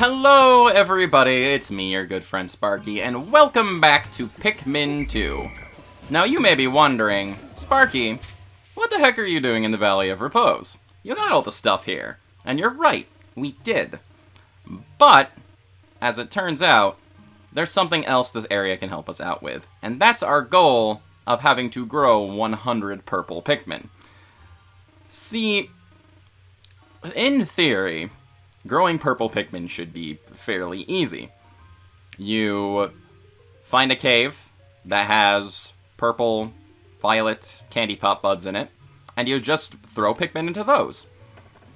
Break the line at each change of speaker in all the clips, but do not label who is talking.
Hello everybody, it's me, your good friend Sparky, and welcome back to Pikmin 2. Now you may be wondering, Sparky, what the heck are you doing in the Valley of Repose? You got all the stuff here. And you're right, we did. But, as it turns out, there's something else this area can help us out with. And that's our goal of having to grow 100 Purple Pikmin. See, in theory, growing Purple Pikmin should be fairly easy. You find a cave that has purple, violet candy pop buds in it, and you just throw Pikmin into those.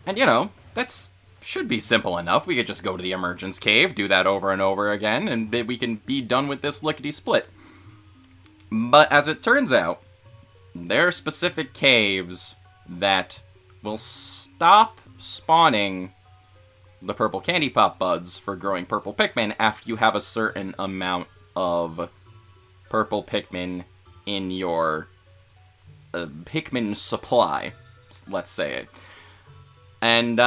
And you know, that's should be simple enough. We could just go to the emergence cave, do that over and over again, and we can be done with this lickety-split. But as it turns out, there are specific caves that will stop spawning the purple candy pop buds for growing purple Pikmin after you have a certain amount of purple Pikmin in your Pikmin supply, let's say it. And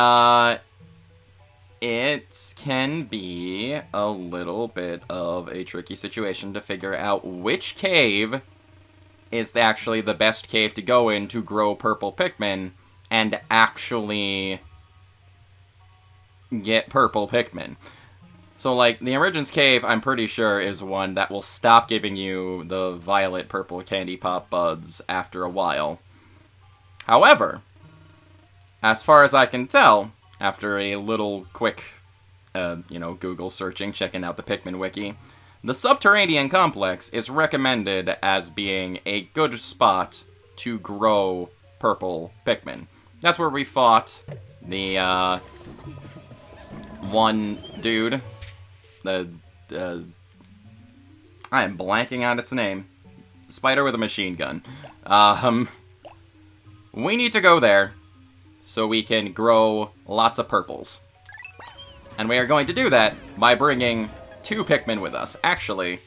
it can be a little bit of a tricky situation to figure out which cave is actually the best cave to go in to grow purple Pikmin and actually get purple Pikmin. So, like, the Emergence Cave, I'm pretty sure, is one that will stop giving you the violet purple candy pop buds after a while. However, as far as I can tell, after a little quick, Google searching, checking out the Pikmin wiki, the Subterranean Complex is recommended as being a good spot to grow purple Pikmin. That's where we fought the, one dude. I am blanking on its name. Spider with a machine gun. We need to go there so we can grow lots of purples. And we are going to do that by bringing 2 Pikmin with us. Actually,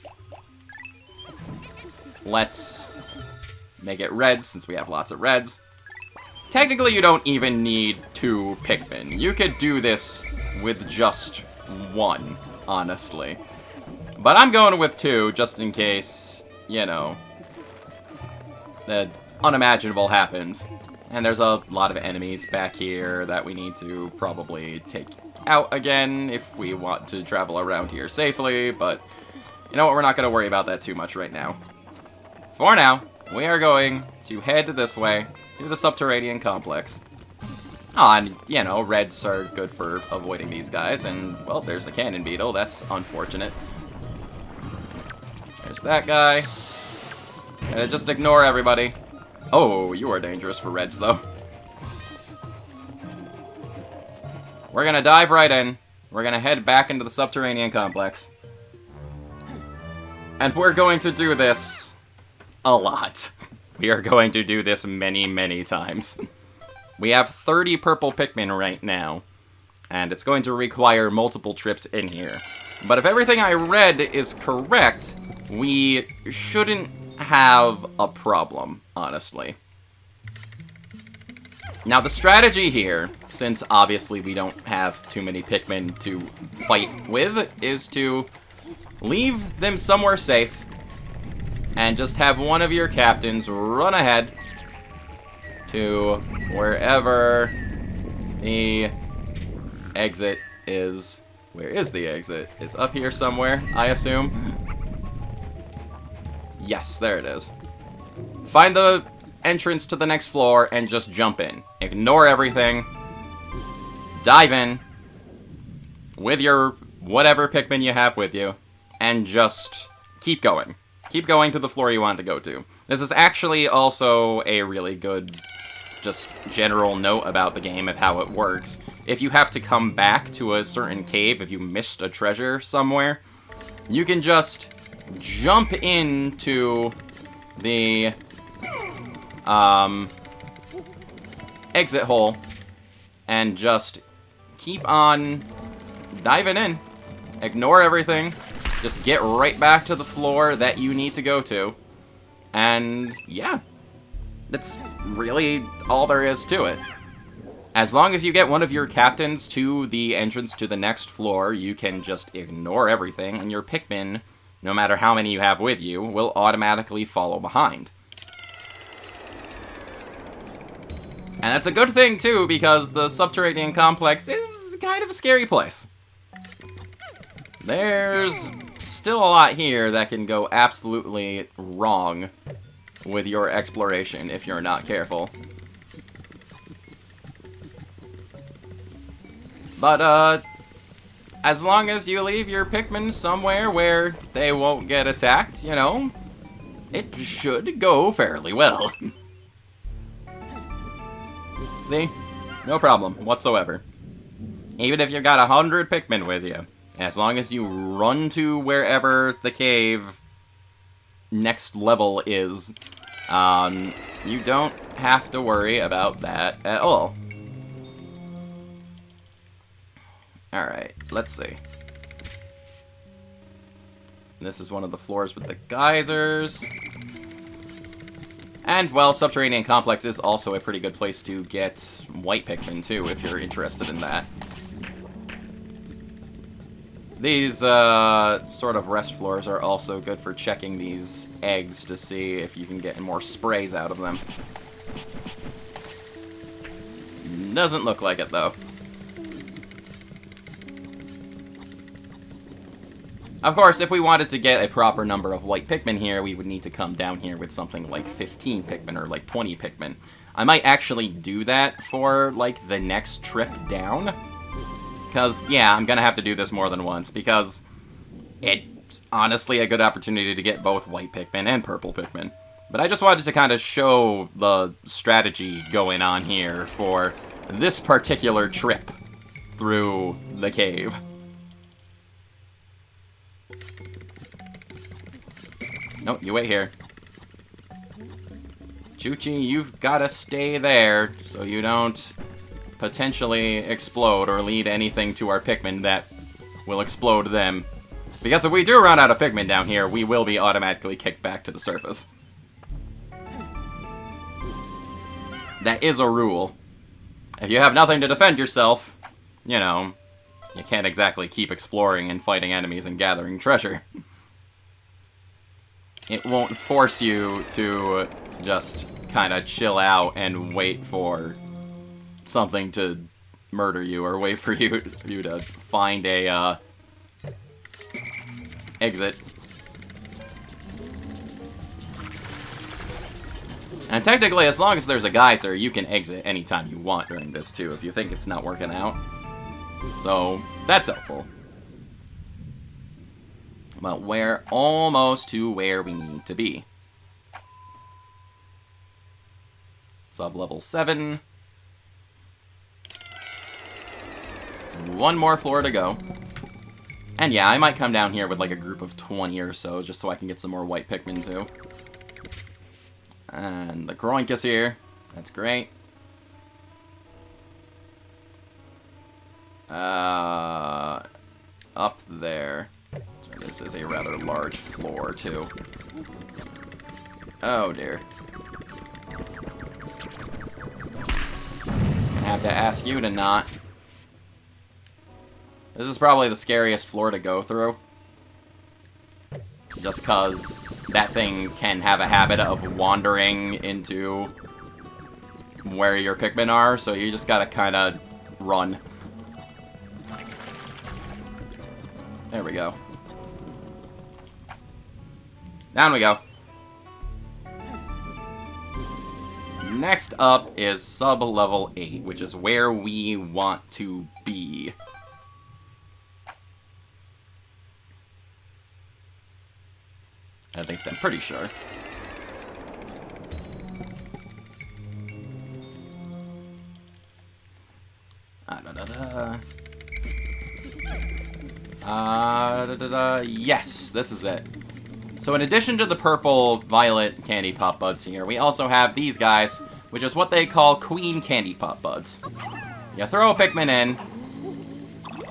let's make it reds since we have lots of reds. Technically, you don't even need 2 Pikmin. You could do this with just 1, honestly. But I'm going with 2, just in case, you know, the unimaginable happens. And there's a lot of enemies back here that we need to probably take out again if we want to travel around here safely, but you know what, we're not going to worry about that too much right now. For now, we are going to head this way to the Subterranean Complex. Oh, and, you know, reds are good for avoiding these guys, and, well, there's the cannon beetle. That's unfortunate. There's that guy. Just ignore everybody. Oh, you are dangerous for reds, though. We're gonna dive right in. We're gonna head back into the Subterranean Complex. And we're going to do this a lot. We are going to do this many, many times. We have 30 purple Pikmin right now, and it's going to require multiple trips in here. But if everything I read is correct, we shouldn't have a problem, honestly. Now, the strategy here, since obviously we don't have too many Pikmin to fight with, is to leave them somewhere safe and just have one of your captains run ahead to wherever the exit is. Where is the exit? It's up here somewhere, I assume. Yes, there it is. Find the entrance to the next floor and just jump in. Ignore everything. Dive in with your whatever Pikmin you have with you, and just keep going. Keep going to the floor you want to go to. This is actually also a really good just general note about the game of how it works. If you have to come back to a certain cave, if you missed a treasure somewhere, you can just jump into the exit hole and just keep on diving in. Ignore everything. Just get right back to the floor that you need to go to. And yeah, that's really all there is to it. As long as you get one of your captains to the entrance to the next floor, you can just ignore everything, and your Pikmin, no matter how many you have with you, will automatically follow behind. And that's a good thing, too, because the subterranean complex is kind of a scary place. There's still a lot here that can go absolutely wrong with your exploration if you're not careful. But, as long as you leave your Pikmin somewhere where they won't get attacked, you know, it should go fairly well. See? No problem whatsoever. Even if you got 100 Pikmin with you, as long as you run to wherever the cave next level is, you don't have to worry about that at all. Alright, let's see. This is one of the floors with the geysers. And, well, Subterranean Complex is also a pretty good place to get white Pikmin, too, if you're interested in that. These, sort of rest floors are also good for checking these eggs to see if you can get more sprays out of them. Doesn't look like it, though. Of course, if we wanted to get a proper number of white Pikmin here, we would need to come down here with something like 15 Pikmin or like 20 Pikmin. I might actually do that for, like, the next trip down. Because, yeah, I'm gonna have to do this more than once, because it's honestly a good opportunity to get both white Pikmin and purple Pikmin. But I just wanted to kind of show the strategy going on here for this particular trip through the cave. No, you wait here. Chuchi, you've got to stay there so you don't potentially explode or lead anything to our Pikmin that will explode them. Because if we do run out of Pikmin down here, we will be automatically kicked back to the surface. That is a rule. If you have nothing to defend yourself, you know, you can't exactly keep exploring and fighting enemies and gathering treasure. It won't force you to just kind of chill out and wait for something to murder you, or wait for you to find a exit. And technically, as long as there's a geyser, you can exit anytime you want during this too, if you think it's not working out. So that's helpful. But we're almost to where we need to be. Sub-level 7. One more floor to go. And yeah, I might come down here with like a group of 20 or so, just so I can get some more white Pikmin too. And the Groink is here. That's great. Up there. So this is a rather large floor too. Oh dear. I have to ask you to not. This is probably the scariest floor to go through. Just cause that thing can have a habit of wandering into where your Pikmin are, so you just gotta kinda run. There we go. Down we go. Next up is sub-level 8, which is where we want to be. At least I'm pretty sure. Yes, this is it. So in addition to the purple, violet candy pop buds here, we also have these guys, which is what they call queen candy pop buds. You throw a Pikmin in,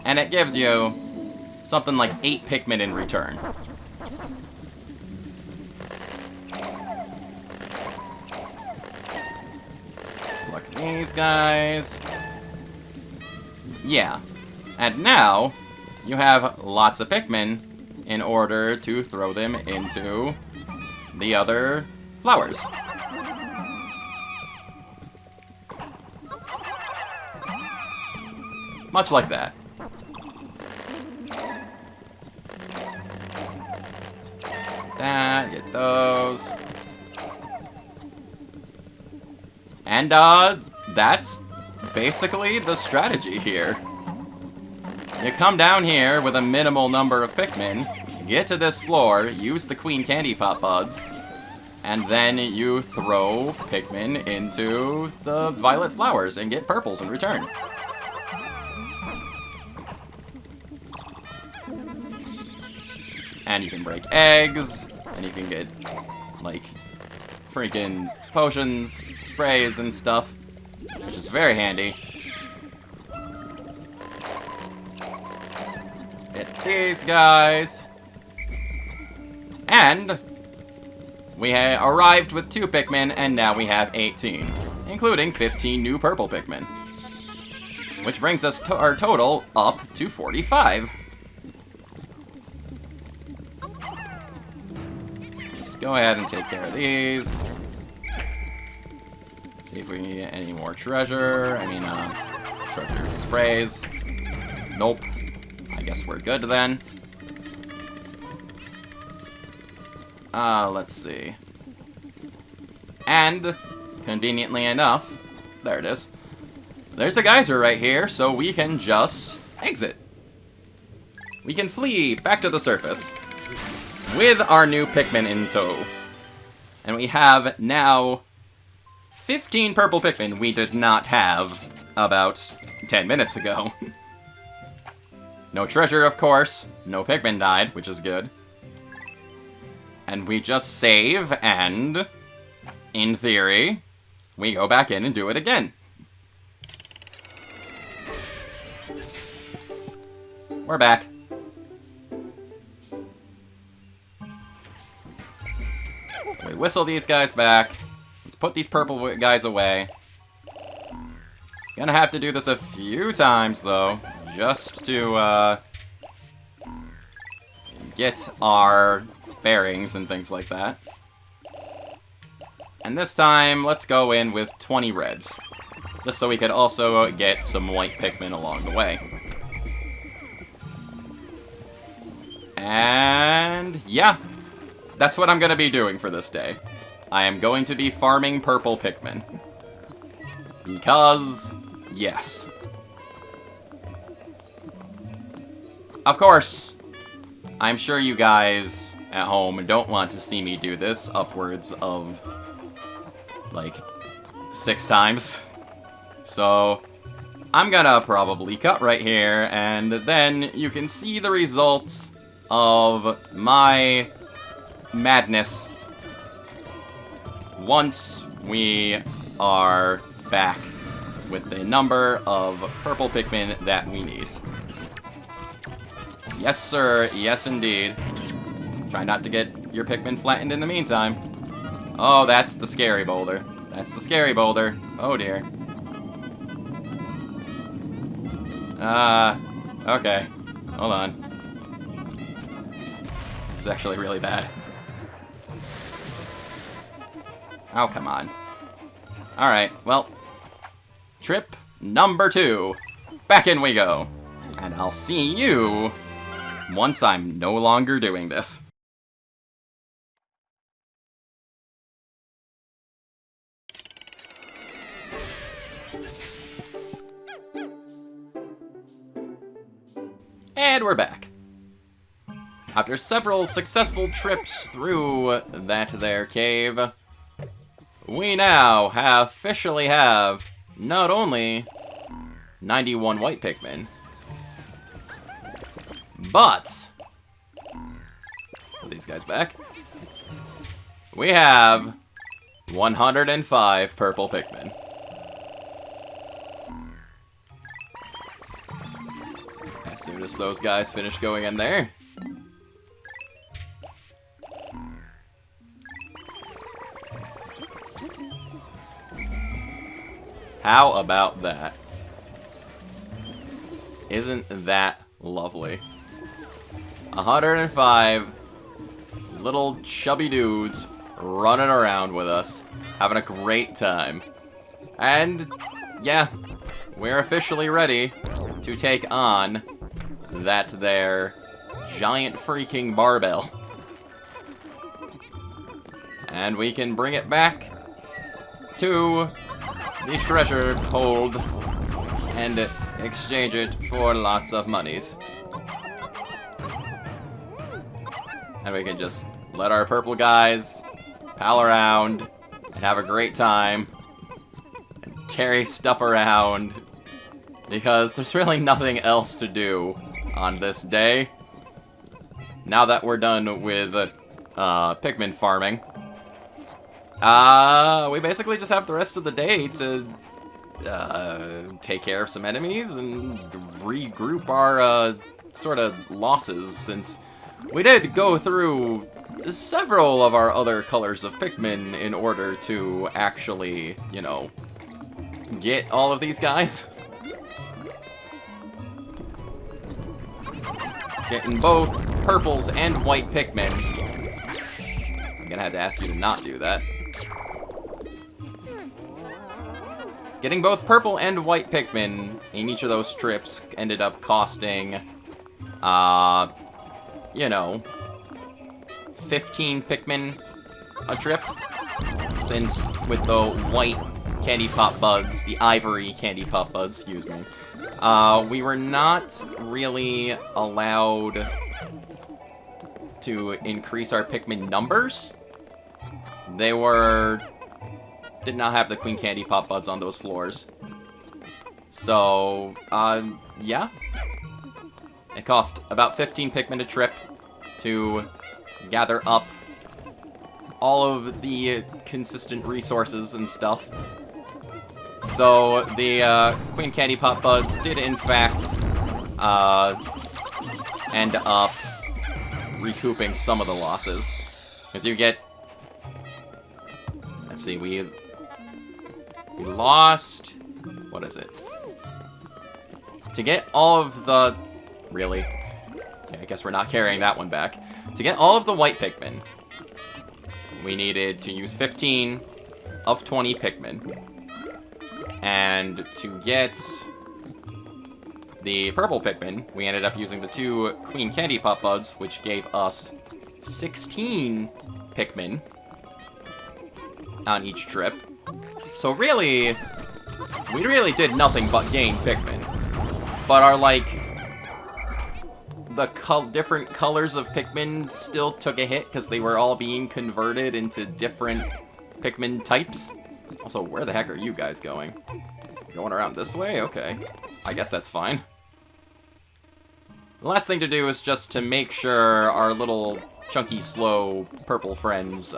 and it gives you something like 8 Pikmin in return. Look at these guys. Yeah. And now, you have lots of Pikmin in order to throw them into the other flowers. Much like that. Get those. And, that's basically the strategy here. You come down here with a minimal number of Pikmin, get to this floor, use the Queen Candy Pop Buds, and then you throw Pikmin into the violet flowers and get purples in return. And you can break eggs, and you can get, like, freaking potions, sprays, and stuff, which is very handy. Get these guys. And we arrived with 2 Pikmin, and now we have 18, including 15 new purple Pikmin. Which brings us to our total up to 45. Go ahead and take care of these. See if we can get any more treasure. Treasure sprays. Nope. I guess we're good then. Let's see. And, conveniently enough, there it is. There's a geyser right here, so we can just exit. We can flee back to the surface with our new Pikmin in tow. And we have now 15 purple Pikmin we did not have about 10 minutes ago. No treasure, of course. No Pikmin died, which is good. And we just save, and in theory, we go back in and do it again. We're back. We whistle these guys back. Let's put these purple guys away. Gonna have to do this a few times, though, just to, get our bearings and things like that. And this time, let's go in with 20 reds, just so we could also get some white Pikmin along the way. And yeah, that's what I'm gonna be doing for this day. I am going to be farming purple Pikmin. Because, yes. Of course, I'm sure you guys at home don't want to see me do this upwards of, like, 6 times. So, I'm gonna probably cut right here, and then you can see the results of my madness once we are back with the number of purple Pikmin that we need. Yes, sir. Yes, indeed. Try not to get your Pikmin flattened in the meantime. Oh, that's the scary boulder. That's the scary boulder. Oh, dear. Okay. Hold on. This is actually really bad. Oh, come on. Alright, well. Trip number 2. Back in we go. And I'll see you once I'm no longer doing this. And we're back. After several successful trips through that there cave, we now officially have not only 91 white Pikmin, but, put these guys back, we have 105 purple Pikmin. As soon as those guys finish going in there, how about that? Isn't that lovely? 105 little chubby dudes running around with us, having a great time. And, yeah, we're officially ready to take on that there giant freaking barbell. And we can bring it back to the treasure hold and exchange it for lots of monies. And we can just let our purple guys pal around and have a great time and carry stuff around, because there's really nothing else to do on this day now that we're done with Pikmin farming. We basically just have the rest of the day to take care of some enemies and regroup our sort of losses, since we did go through several of our other colors of Pikmin in order to actually, you know, get all of these guys. Getting both purples and white Pikmin. I'm gonna have to ask you to not do that. Getting both purple and white Pikmin in each of those trips ended up costing, you know, 15 Pikmin a trip. Since with the white candy pop buds, the ivory candy pop buds, excuse me, we were not really allowed to increase our Pikmin numbers. They did not have the Queen Candy Pop Buds on those floors. So, yeah. It cost about 15 Pikmin a trip to gather up all of the consistent resources and stuff. Though the Queen Candy Pop Buds did in fact end up recouping some of the losses. Because you get... Let's see, we lost... What is it? To get all of the... Really? Okay, I guess we're not carrying that one back. To get all of the white Pikmin, we needed to use 15 of 20 Pikmin. And to get the purple Pikmin, we ended up using the 2 Queen Candy Pop Buds, which gave us 16 Pikmin on each trip. So really, we really did nothing but gain Pikmin. But our, like, the different colors of Pikmin still took a hit because they were all being converted into different Pikmin types. Also, where the heck are you guys going? Going around this way? Okay. I guess that's fine. The last thing to do is just to make sure our little chunky, slow purple friends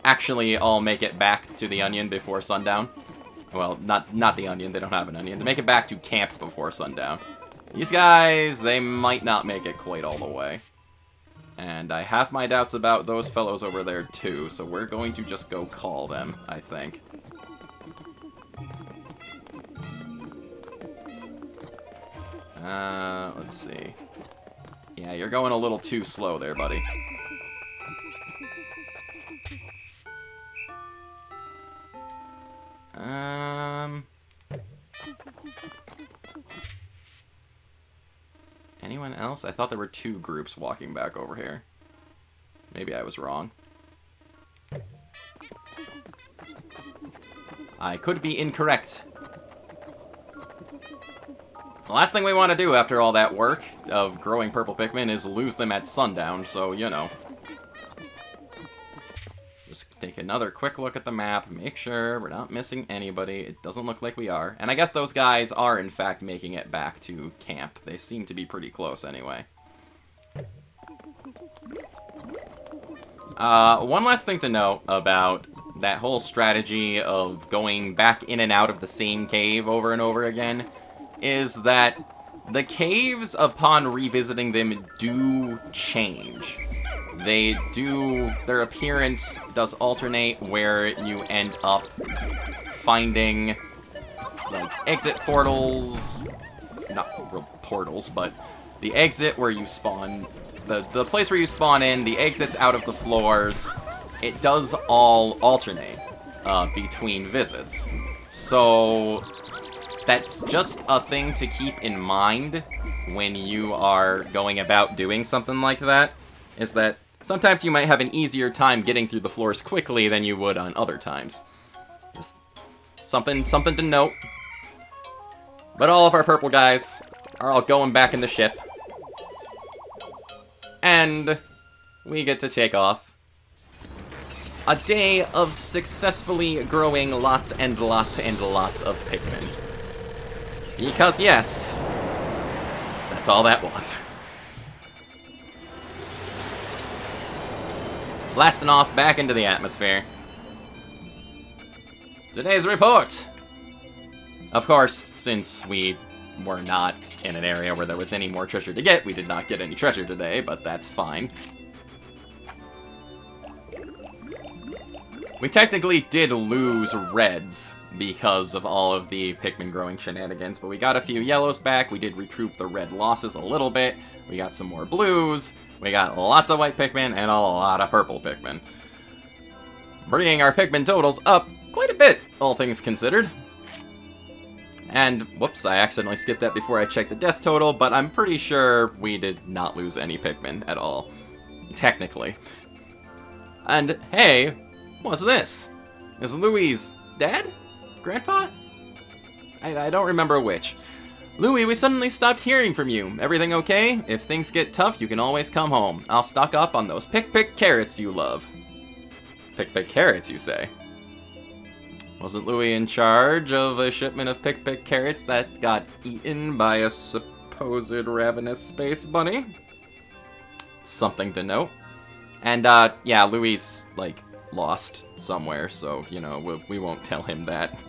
actually all make it back to the Onion before sundown. Well, not the Onion, they don't have an Onion. To make it back to camp before sundown. These guys, they might not make it quite all the way. And I have my doubts about those fellows over there too, so we're going to just go call them, I think. Let's see. Yeah, you're going a little too slow there, buddy. Anyone else? I thought there were 2 groups walking back over here. Maybe I was wrong. I could be incorrect. The last thing we want to do after all that work of growing purple Pikmin is lose them at sundown, so, you know. Just take another quick look at the map, make sure we're not missing anybody. It doesn't look like we are. And I guess those guys are, in fact, making it back to camp. They seem to be pretty close anyway. One last thing to note about that whole strategy of going back in and out of the same cave over and over again is that the caves, upon revisiting them, do change. They do, their appearance does alternate where you end up finding, like, exit portals not real portals, but the exit where you spawn, the place where you spawn in, the exits out of the floors, it does all alternate between visits. So that's just a thing to keep in mind when you are going about doing something like that, is that sometimes you might have an easier time getting through the floors quickly than you would on other times. Just something to note. But all of our purple guys are all going back in the ship. And we get to take off. A day of successfully growing lots and lots and lots of Pikmin. Because yes, that's all that was. Blasting off back into the atmosphere. Today's report! Of course, since we were not in an area where there was any more treasure to get, we did not get any treasure today, but that's fine. We technically did lose reds because of all of the Pikmin growing shenanigans, but we got a few yellows back, we did recoup the red losses a little bit, we got some more blues, we got lots of white Pikmin, and a lot of purple Pikmin. Bringing our Pikmin totals up quite a bit, all things considered. And, whoops, I accidentally skipped that before I checked the death total, but I'm pretty sure we did not lose any Pikmin at all. Technically. And, hey, what's this? Is Louie's dad? Grandpa? I don't remember which. Louie, we suddenly stopped hearing from you. Everything okay? If things get tough, you can always come home. I'll stock up on those pick carrots you love. Pick carrots, you say? Wasn't Louie in charge of a shipment of pick carrots that got eaten by a supposed ravenous space bunny? Something to note. And, yeah, Louie's, like, lost somewhere, so, you know, we won't tell him that.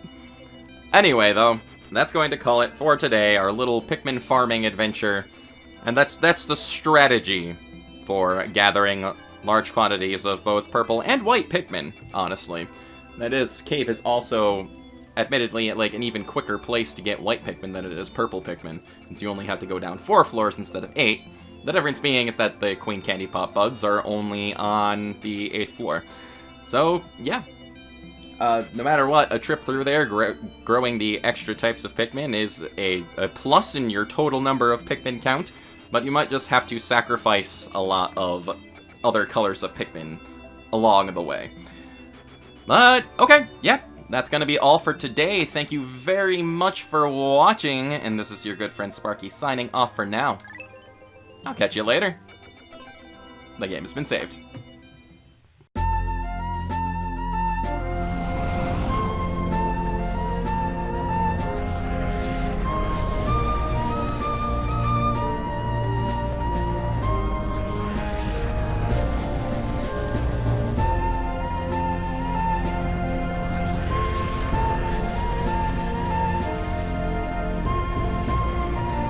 Anyway, though, that's going to call it for today, our little Pikmin farming adventure. And that's the strategy for gathering large quantities of both purple and white Pikmin, honestly. That is, Cave is also, admittedly, like an even quicker place to get white Pikmin than it is purple Pikmin, since you only have to go down 4 floors instead of 8. The difference being is that the Queen Candy Pop buds are only on the 8th floor. So, yeah. No matter what, a trip through there, growing the extra types of Pikmin is a plus in your total number of Pikmin count, but you might just have to sacrifice a lot of other colors of Pikmin along the way. But, okay, yeah, that's going to be all for today. Thank you very much for watching, and this is your good friend Sparky signing off for now. I'll catch you later. The game has been saved.